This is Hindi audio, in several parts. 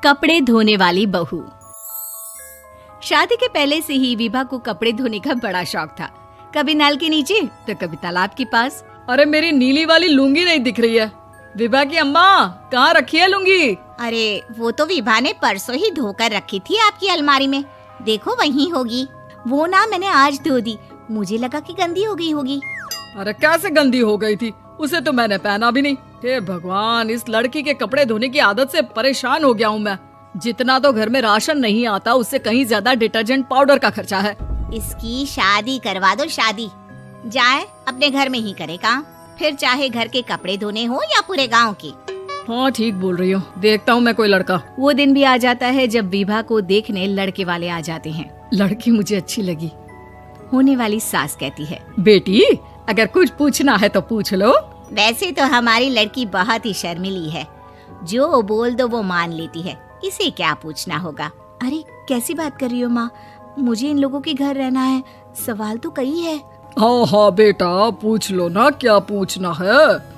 कपड़े धोने वाली बहू। शादी के पहले से ही विभा को कपड़े धोने का बड़ा शौक था। कभी नल के नीचे तो कभी तालाब के पास। अरे मेरी नीली वाली लुंगी नहीं दिख रही है। विभा की अम्मा, कहाँ रखी है लुंगी? अरे वो तो विभा ने परसों ही धोकर रखी थी आपकी अलमारी में, देखो वहीं होगी। वो ना मैंने आज धो दी, मुझे लगा कि गंदी हो गई होगी। अरे कैसे गंदी हो गई थी? उसे तो मैंने पहना भी नहीं। हे भगवान, इस लड़की के कपड़े धोने की आदत से परेशान हो गया हूँ मैं। जितना तो घर में राशन नहीं आता, उससे कहीं ज्यादा डिटर्जेंट पाउडर का खर्चा है। इसकी शादी करवा दो, शादी जाए अपने घर में ही करे काम, फिर चाहे घर के कपड़े धोने हो या पूरे गांव के। हाँ ठीक बोल रही हो, देखता हूँ मैं कोई लड़का। वो दिन भी आ जाता है जब विभा को देखने लड़के वाले आ जाते हैं। लड़की मुझे अच्छी लगी। होने वाली सास कहती है, बेटी अगर कुछ पूछना है तो पूछ लो। वैसे तो हमारी लड़की बहुत ही शर्मीली है, जो बोल दो वो मान लेती है, इसे क्या पूछना होगा। अरे कैसी बात कर रही हो माँ, मुझे इन लोगों के घर रहना है, सवाल तो कई है। हाँ हाँ बेटा, पूछ लो ना, क्या पूछना है।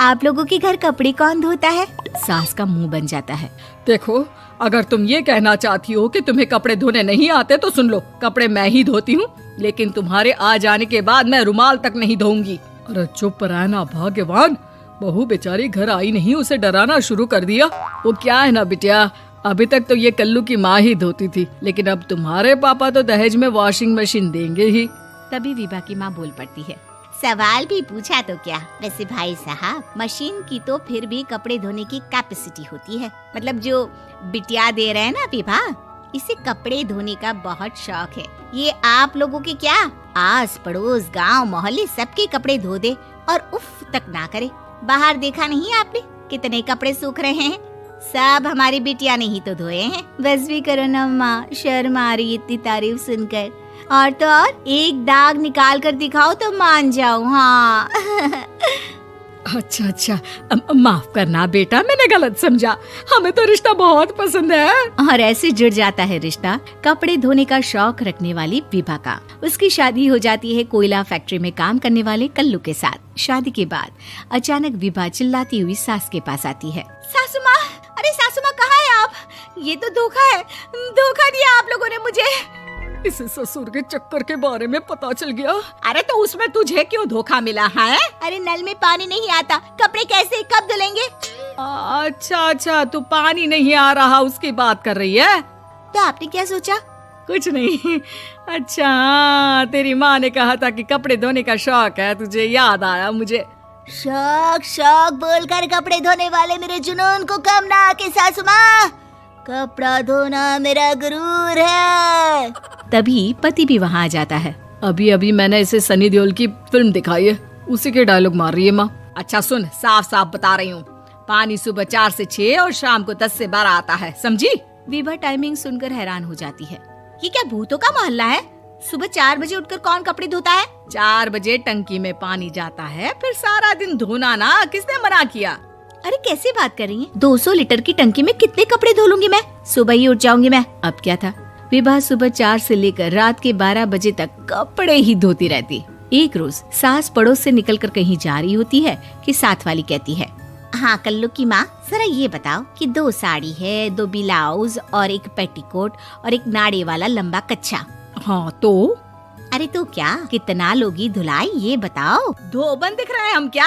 आप लोगों के घर कपड़े कौन धोता है? सास का मुंह बन जाता है। देखो, अगर तुम ये कहना चाहती हो कि तुम्हें कपड़े धोने नहीं आते तो सुन लो, कपड़े मैं ही धोती हूँ, लेकिन तुम्हारे आ जाने के बाद मैं रुमाल तक नहीं धोऊंगी। अरे चुप रहना भाग्यवान, बहू बेचारी घर आई नहीं, उसे डराना शुरू कर दिया। वो क्या है ना बिटिया, अभी तक तो ये कल्लू की माँ ही धोती थी, लेकिन अब तुम्हारे पापा तो दहेज में वॉशिंग मशीन देंगे ही। तभी विभा की माँ बोल पड़ती है, सवाल भी पूछा तो क्या। वैसे भाई साहब, मशीन की तो फिर भी कपड़े धोने की कैपेसिटी होती है। मतलब जो बिटिया दे रहे हैं ना विभा, इसे कपड़े धोने का बहुत शौक है। ये आप लोगों के क्या, आस पड़ोस गांव मोहल्ले सबके कपड़े धो दे और उफ तक ना करे। बाहर देखा नहीं आपने कितने कपड़े सूख रहे हैं? सब हमारी बिटिया ने ही तो धोए हैं। बस भी करो ना माँ, शर्म आ रही इतनी तारीफ सुनकर। और तो और एक दाग निकाल कर दिखाओ तो मान जाऊं। हाँ अच्छा, माफ करना बेटा, मैंने गलत समझा। हमें तो रिश्ता बहुत पसंद है। और ऐसे जुड़ जाता है रिश्ता कपड़े धोने का शौक रखने वाली विभा का। उसकी शादी हो जाती है कोयला फैक्ट्री में काम करने वाले कल्लू के साथ। शादी के बाद अचानक विभा चिल्लाती हुई सास के पास आती है। सासू माँ, अरे सासू माँ कहाँ है आप? ये तो धोखा है, धोखा दिया आप लोगों ने मुझे। इसे ससुर के चक्कर के बारे में पता चल गया। अरे तो उसमें तुझे क्यों धोखा मिला है? अरे नल में पानी नहीं आता, कपड़े कैसे कब धुलेंगे? अच्छा, तू पानी नहीं आ रहा उसकी बात कर रही है। तो आपने क्या सोचा? कुछ नहीं। अच्छा, तेरी माँ ने कहा था कि कपड़े धोने का शौक है तुझे, याद आया मुझे। शौक बोलकर कपड़े धोने वाले मेरे जुनून को कम ना आके सासू माँ, कपड़ा धोना मेरा गुरूर है। तभी पति भी वहाँ आ जाता है। अभी मैंने इसे सनी देओल की फिल्म दिखाई है, उसी के डायलॉग मार रही है माँ। अच्छा सुन, साफ साफ बता रही हूँ, पानी सुबह 4 से 6 और शाम को 10 से 12 आता है, समझी? विभा टाइमिंग सुनकर हैरान हो जाती है। ये क्या भूतों का मोहल्ला है? सुबह 4 बजे उठकर कौन कपड़े धोता है? 4 बजे टंकी में पानी जाता है, फिर सारा दिन धोना ना, किसने मना किया? अरे कैसी बात कर रही हैं? 200 लीटर की टंकी में कितने कपड़े धो लूंगी मैं? सुबह ही उठ जाऊंगी मैं। अब क्या था, विभा सुबह 4 से लेकर रात के 12 बजे तक कपड़े ही धोती रहती। एक रोज सास पड़ोस से निकलकर कहीं जा रही होती है कि साथ वाली कहती है, हाँ कल्लू की माँ, जरा ये बताओ कि 2 साड़ी है, 2 ब्लाउज और एक पेटीकोट और एक नाड़े वाला लंबा कच्छा। हाँ तो? अरे तो क्या, कितना लोगी धुलाई ये बताओ। धोबन दिख रहे हैं हम क्या?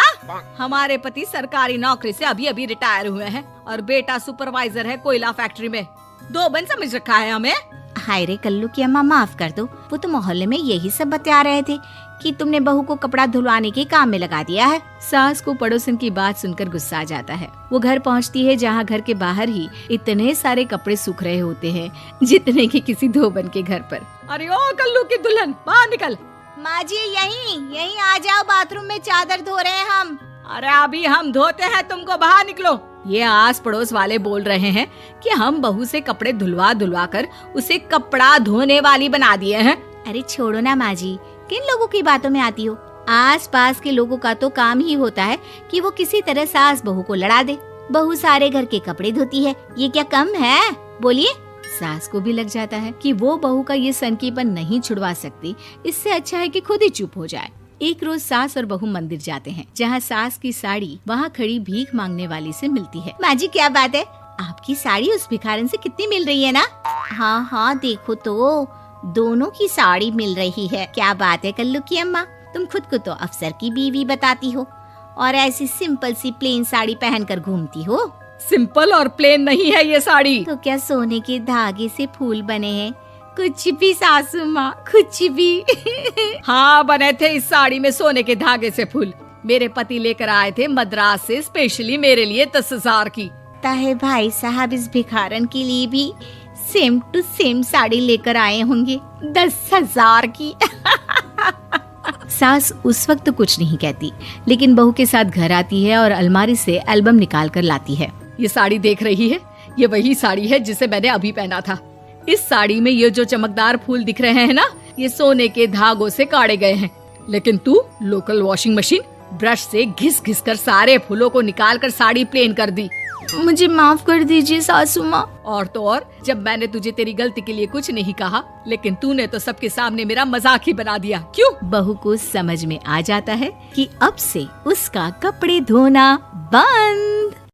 हमारे पति सरकारी नौकरी से अभी रिटायर हुए हैं और बेटा सुपरवाइजर है कोयला फैक्ट्री में। धोबन समझ रखा है हमें? हाय रे कल्लू की अम्मा, माफ कर दो, वो तो मोहल्ले में यही सब बता रहे थे कि तुमने बहू को कपड़ा धुलवाने के काम में लगा दिया है। सास को पड़ोसन की बात सुनकर गुस्सा आ जाता है। वो घर पहुंचती है जहां घर के बाहर ही इतने सारे कपड़े सूख रहे होते हैं जितने कि किसी धोबन के घर पर। अरे ओ कल्लू की दुल्हन, बाहर निकल। माँ जी यहीं आ जाओ, बाथरूम में चादर धो रहे हैं हम। अरे अभी हम धोते हैं, तुमको बाहर निकलो। ये आस पड़ोस वाले बोल रहे हैं कि हम बहू से कपड़े धुलवा कर उसे कपड़ा धोने वाली बना दिए हैं। अरे छोड़ो ना माँ जी, किन लोगों की बातों में आती हो? आस पास के लोगों का तो काम ही होता है कि वो किसी तरह सास बहू को लड़ा दे। बहू सारे घर के कपड़े धोती है, ये क्या कम है? बोलिए। सास को भी लग जाता है कि वो बहू का ये सनकीपन नहीं छुड़वा सकती, इससे अच्छा है कि खुद ही चुप हो जाए। एक रोज सास और बहू मंदिर जाते हैं, जहाँ सास की साड़ी वहाँ खड़ी भीख मांगने वाली से मिलती है। माँ जी क्या बात है, आपकी साड़ी उस भिखारन से कितनी मिल रही है ना? हाँ हाँ देखो तो, दोनों की साड़ी मिल रही है। क्या बात है कल्लू की अम्मा, तुम खुद को तो अफसर की बीवी बताती हो और ऐसी सिंपल सी प्लेन साड़ी पहनकर घूमती हो। सिंपल और प्लेन नहीं है ये साड़ी। तो क्या सोने के धागे से फूल बने हैं? कुछ भी सासू माँ, कुछ भी। हाँ बने थे इस साड़ी में सोने के धागे से फूल। मेरे पति लेकर आए थे मद्रास से स्पेशली मेरे लिए 10,000 की। ताहे भाई साहब इस भिखारन के लिए भी सेम टू सेम साड़ी लेकर आए होंगे 10,000 की। सास उस वक्त तो कुछ नहीं कहती, लेकिन बहू के साथ घर आती है और अलमारी से एल्बम निकाल कर लाती है। ये साड़ी देख रही है, ये वही साड़ी है जिसे मैंने अभी पहना था। इस साड़ी में ये जो चमकदार फूल दिख रहे हैं ना, ये सोने के धागों से काटे गए हैं। लेकिन तू लोकल वॉशिंग मशीन ब्रश से घिस घिस कर सारे फूलों को निकाल कर साड़ी प्लेन कर दी। मुझे माफ कर दीजिए सासू माँ। और तो और, जब मैंने तुझे तेरी गलती के लिए कुछ नहीं कहा, लेकिन तूने तो सबके सामने मेरा मजाक ही बना दिया। क्यों? बहू को समझ में आ जाता है कि अब से उसका कपड़े धोना बंद।